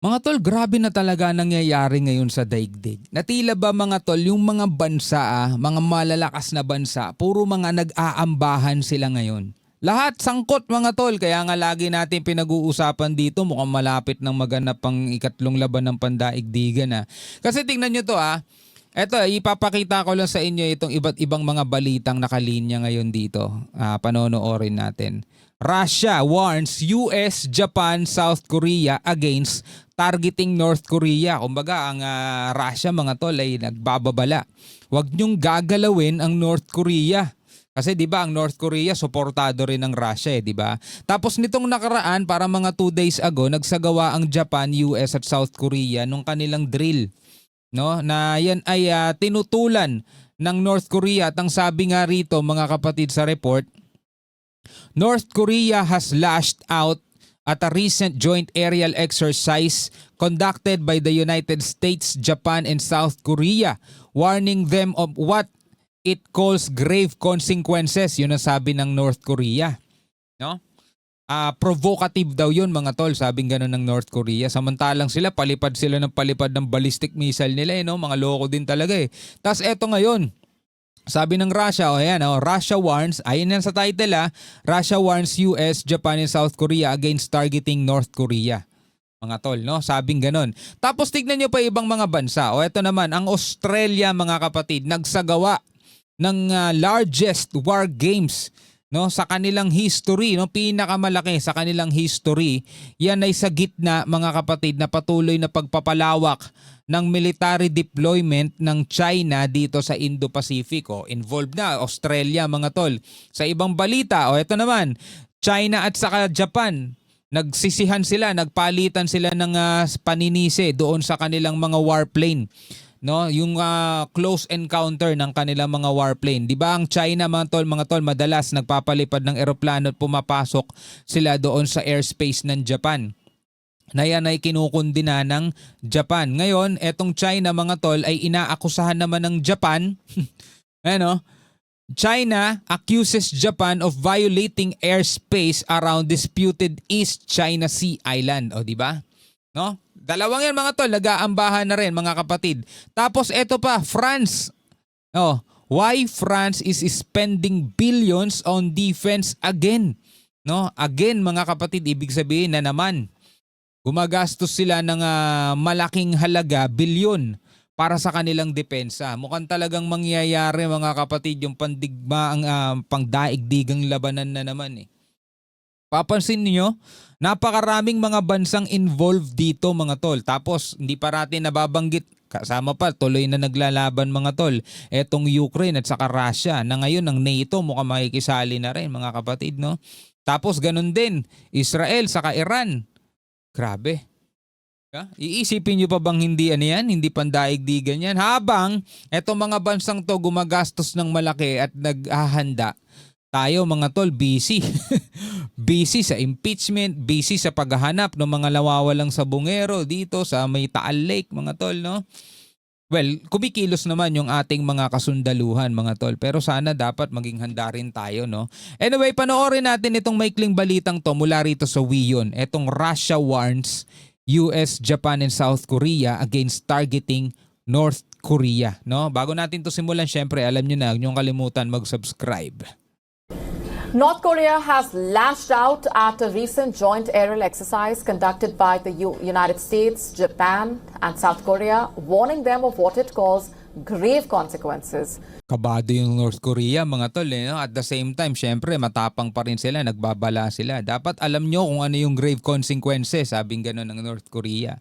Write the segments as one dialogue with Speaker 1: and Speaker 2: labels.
Speaker 1: Mga tol, grabe na talaga nangyayari ngayon sa daigdig. Natila ba mga tol, yung mga bansa, mga malalakas na bansa, puro mga nag-aambahan sila ngayon. Lahat sangkot mga tol, kaya nga lagi natin pinag-uusapan dito, mukhang malapit ng maganap ang ikatlong laban ng pandaigdigan. Kasi tingnan nyo to. Eto, ipapakita ko lang sa inyo itong iba't ibang mga balitang nakalinya ngayon dito. Panonoorin natin. Russia warns US, Japan, South Korea against targeting North Korea. Kumbaga, ang Russia mga tol ay nagbababala. Huwag niyong gagalawin ang North Korea. Kasi 'di ba ang North Korea suportado rin ng Russia, 'di ba? Tapos nitong nakaraan, para mga 2 days ago, nagsagawa ang Japan, US at South Korea nung kanilang drill, no? Na yan ay tinutulan ng North Korea at ang sabi nga rito mga kapatid sa report, North Korea has lashed out at a recent joint aerial exercise conducted by the United States, Japan and South Korea, warning them of what it calls grave consequences. Yun ang sabi ng North Korea, no? Provocative daw yun mga tol, sabing gano'n ng North Korea. Samantalang sila, palipad sila ng palipad ng ballistic missile nila, no? Mga loko din talaga eh. Tapos eto ngayon, sabi ng Russia, Russia warns, ayun yan sa title Russia warns US, Japan and South Korea against targeting North Korea. Mga tol, no? Sabing ganon. Tapos tignan nyo pa ibang mga bansa. Eto naman, ang Australia mga kapatid, nagsagawa ng largest war games, no, sa kanilang history, no, pinakamalaki sa kanilang history. Yan ay sa gitna mga kapatid na patuloy na pagpapalawak ng military deployment ng China dito sa Indo-Pacific. Involved na Australia mga tol. Sa ibang balita, ito naman, China at saka Japan, nagsisihan sila, nagpalitan sila ng paninisi doon sa kanilang mga warplane. No, yung close encounter ng kanilang mga warplane. 'Di ba ang China mga tol, madalas nagpapalipad ng eroplano at pumapasok sila doon sa airspace ng Japan. Na yan ay kinukundina ng Japan. Ngayon, etong China mga tol ay inaakusahan naman ng Japan. China accuses Japan of violating airspace around disputed East China Sea Island. O, 'di ba? No? Dalawang yan mga tol, nag-aambahan na rin mga kapatid. Tapos eto pa, France. Why France is spending billions on defense again? No? Again mga kapatid, ibig sabihin na naman gumagastos sila ng malaking halaga, bilyon, para sa kanilang depensa. Mukhang talagang mangyayari mga kapatid yung pandigma, ang pangdaigdigang labanan na naman eh. Papansin niyo, napakaraming mga bansang involved dito mga tol. Tapos hindi pa natin nababanggit, kasama pa tuloy na naglalaban mga tol, etong Ukraine at saka Russia, na ngayon ang NATO mukhang makikisali na rin mga kapatid, no? Tapos ganun din, Israel saka Iran. Grabe. Iisipin nyo pa bang hindi hindi pandaigdigan yan? Habang etong mga bansang to gumagastos ng malaki at naghahanda, tayo mga tol busy. Busy sa impeachment, busy sa paghahanap ng mga nawawalang sabungero dito sa may Taal Lake mga tol, no? Well, kumikilos naman yung ating mga kasundaluhan mga tol, pero sana dapat maging handa rin tayo, no? Anyway, panoorin natin itong maikling balitang to mula rito sa WION. Etong Russia warns US, Japan and South Korea against targeting North Korea, no? Bago natin to simulan, syempre alam niyo na, huwag niyong kalimutan mag-subscribe.
Speaker 2: North Korea has lashed out at a recent joint aerial exercise conducted by the United States, Japan, and South Korea, warning them of what it calls grave consequences.
Speaker 1: Kabado yung North Korea mga tol, no? At the same time, syempre matapang pa rin sila, nagbabala sila. Dapat alam nyo kung ano yung grave consequences, sabing gano'n ng North Korea.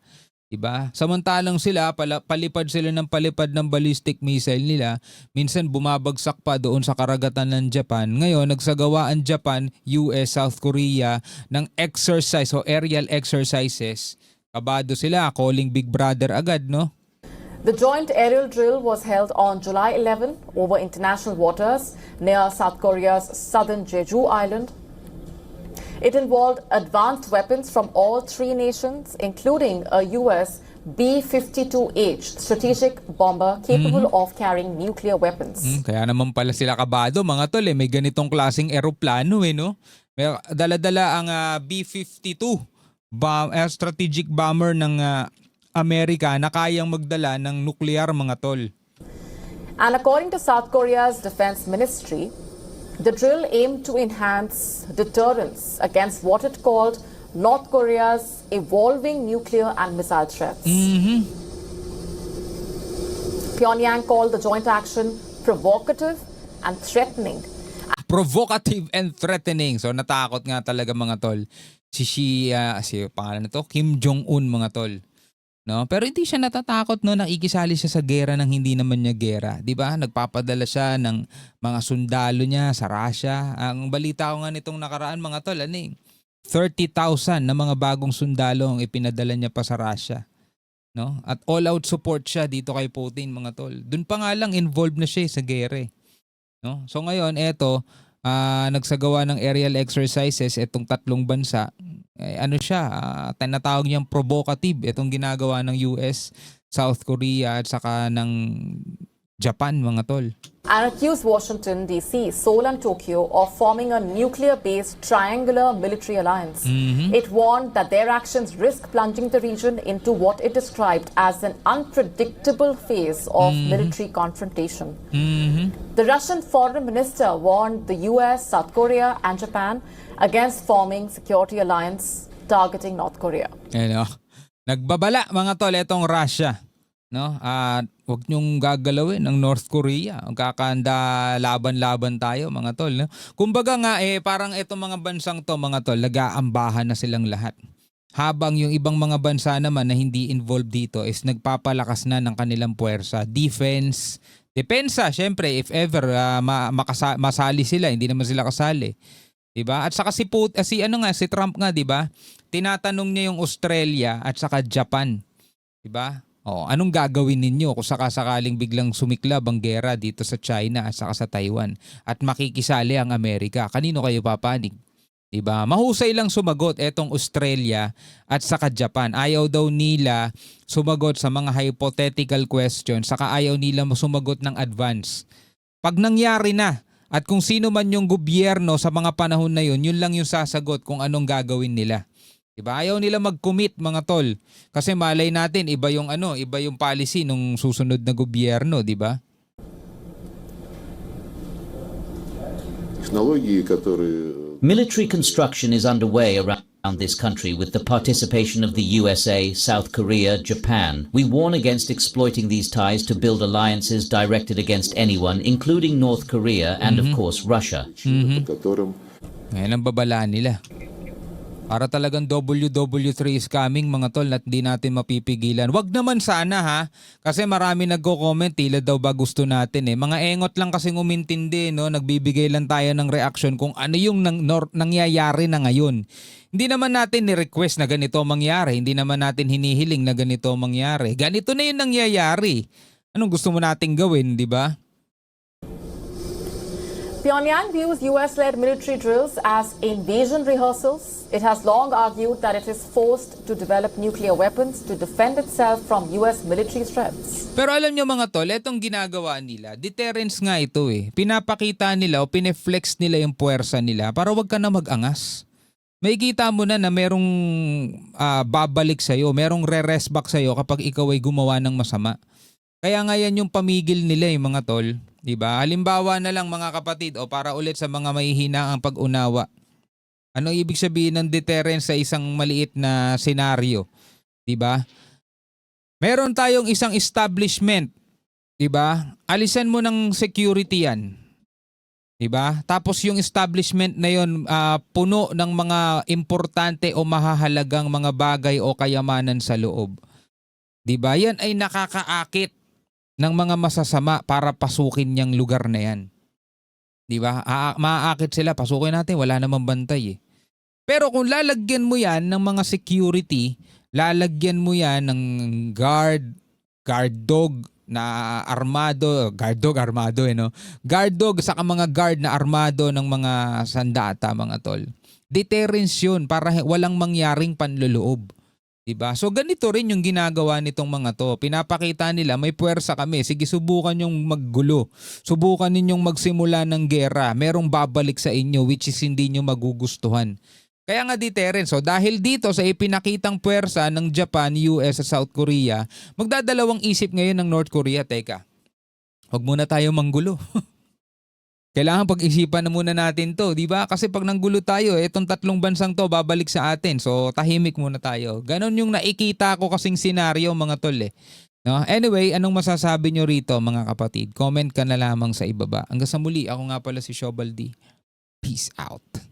Speaker 1: Diba? Samantalang sila, palipad sila ng palipad ng ballistic missile nila. Minsan bumabagsak pa doon sa karagatan ng Japan. Ngayon, nagsagawa ang Japan, US, South Korea ng exercise o aerial exercises. Kabado sila, calling Big Brother agad, no?
Speaker 2: The joint aerial drill was held on July 11 over international waters near South Korea's southern Jeju Island. It involved advanced weapons from all three nations, including a US B-52H strategic bomber capable of carrying nuclear weapons.
Speaker 1: Kaya naman pala sila kabado mga tol, may ganitong klaseng eroplano no? May dala-dala ang B-52 strategic bomber ng Amerika na kayang magdala ng nuclear, mga tol.
Speaker 2: And according to South Korea's defense ministry, the drill aimed to enhance deterrence against what it called North Korea's evolving nuclear and missile threats. Pyongyang called the joint action provocative and threatening.
Speaker 1: Provocative and threatening. So natakot nga talaga, mga tol. Si pangalan nito, Kim Jong-un, mga tol. No? Pero hindi siya natatakot, no, nakikisali siya sa gera ng hindi naman niya gera, 'di ba? Nagpapadala siya ng mga sundalo niya sa Russia. Ang balita ko nga nitong nakaraan, mga tol, 30,000 na mga bagong sundalo ang ipinadala niya pa sa Russia. No? At all-out support siya dito kay Putin, mga tol. Doon pa nga lang involved na siya sa gera. No? So ngayon, eto, nagsagawa ng aerial exercises itong tatlong bansa. Tinatawag niyang provocative itong ginagawa ng US, South Korea at saka ng Japan, mga tol.
Speaker 2: And accused Washington, D.C., Seoul and Tokyo of forming a nuclear-based triangular military alliance. It warned that their actions risk plunging the region into what it described as an unpredictable phase of military confrontation. The Russian foreign minister warned the U.S., South Korea and Japan against forming security alliance targeting North Korea.
Speaker 1: Nagbabala, mga tol, itong Russia. No? At huwag niyong gagalawin ng North Korea. Kakanda laban-laban tayo, mga tol. No? Kumbaga nga, parang itong mga bansang to, mga tol, nag-aambahan na silang lahat. Habang yung ibang mga bansa naman na hindi involved dito is nagpapalakas na ng kanilang puwersa. Defense, depensa, syempre, if ever masali sila, hindi naman sila kasali. Diba? At saka si Trump nga, diba? Tinatanong niya yung Australia at saka Japan. Diba? Anong gagawin ninyo kung sakasakaling biglang sumiklab ang gera dito sa China at saka sa Taiwan at makikisali ang Amerika? Kanino kayo papanig? Diba? Mahusay lang sumagot etong Australia at saka Japan. Ayaw daw nila sumagot sa mga hypothetical questions, saka ayaw nila sumagot ng advance. Pag nangyari na at kung sino man yung gobyerno sa mga panahon na yun lang yung sasagot kung anong gagawin nila. Diba? Ayaw nila mag-commit, mga tol. Kasi malay natin iba yung policy nung susunod na gobyerno, di ba?
Speaker 3: Military construction is underway around this country with the participation of the USA, South Korea, Japan. We warn against exploiting these ties to build alliances directed against anyone, including North Korea and of course Russia.
Speaker 1: Ngayon ang babalaan nila. Para talagang WW3 is coming, mga tol, at di natin mapipigilan. Wag naman sana, ha, kasi marami nagko-comment, tila daw ba gusto natin Mga engot lang kasing umintindi, no? Nagbibigay lang tayo ng reaction kung ano yung nangyayari na ngayon. Hindi naman natin ni-request na ganito mangyari, hindi naman natin hinihiling na ganito mangyari. Ganito na yung nangyayari. Anong gusto mo nating gawin, di ba?
Speaker 2: Pyongyang views US-led military drills as invasion rehearsals. It has long argued that it is forced to develop nuclear weapons to defend itself from US military threats.
Speaker 1: Pero alam nyo, mga tol, itong ginagawa nila, deterrence nga ito Pinapakita nila o pineflex nila yung puwersa nila para wag ka na mag-angas. May kita mo na merong babalik sa'yo, merong re-rest back sa'yo kapag ikaw ay gumawa ng masama. Kaya nga yan yung pamigil nila, mga tol. Diba? Halimbawa na lang, mga kapatid, para ulit sa mga mahihina ang pag-unawa. Ano ibig sabihin ng deterrence sa isang maliit na senaryo? Diba? Meron tayong isang establishment. Diba? Alisan mo ng security yan. Diba? Tapos yung establishment na yon puno ng mga importante o mahahalagang mga bagay o kayamanan sa loob. Diba? Yan ay nakakaakit ng mga masasama para pasukin niyang lugar na yan. Diba? Maaakit sila, pasukin natin, wala namang bantay Pero kung lalagyan mo yan ng mga security, lalagyan mo yan ng guard dog na armado, guard dog saka mga guard na armado ng mga sandata, mga tol. Deterrence yun para walang mangyaring panloloob. Diba? So ganito rin yung ginagawa nitong mga to. Pinapakita nila may puwersa kami. Sige, subukan yung maggulo. Subukan ninyong magsimula ng gera. Merong babalik sa inyo which is hindi nyo magugustuhan. Kaya nga deterrent. So dahil dito sa ipinakitang puwersa ng Japan, US sa South Korea, magdadalawang isip ngayon ng North Korea, teka, huwag muna tayo manggulo. Kailangan pag-isipan na muna natin to, di ba? Kasi pag nanggulo tayo, itong tatlong bansang to babalik sa atin. So tahimik muna tayo. Ganon yung nakikita ko kasing senaryo mga tol eh. No? Anyway, anong masasabi nyo rito mga kapatid? Comment ka na lamang sa ibaba. Hanggang sa muli, ako nga pala si Shobaldi. Peace out.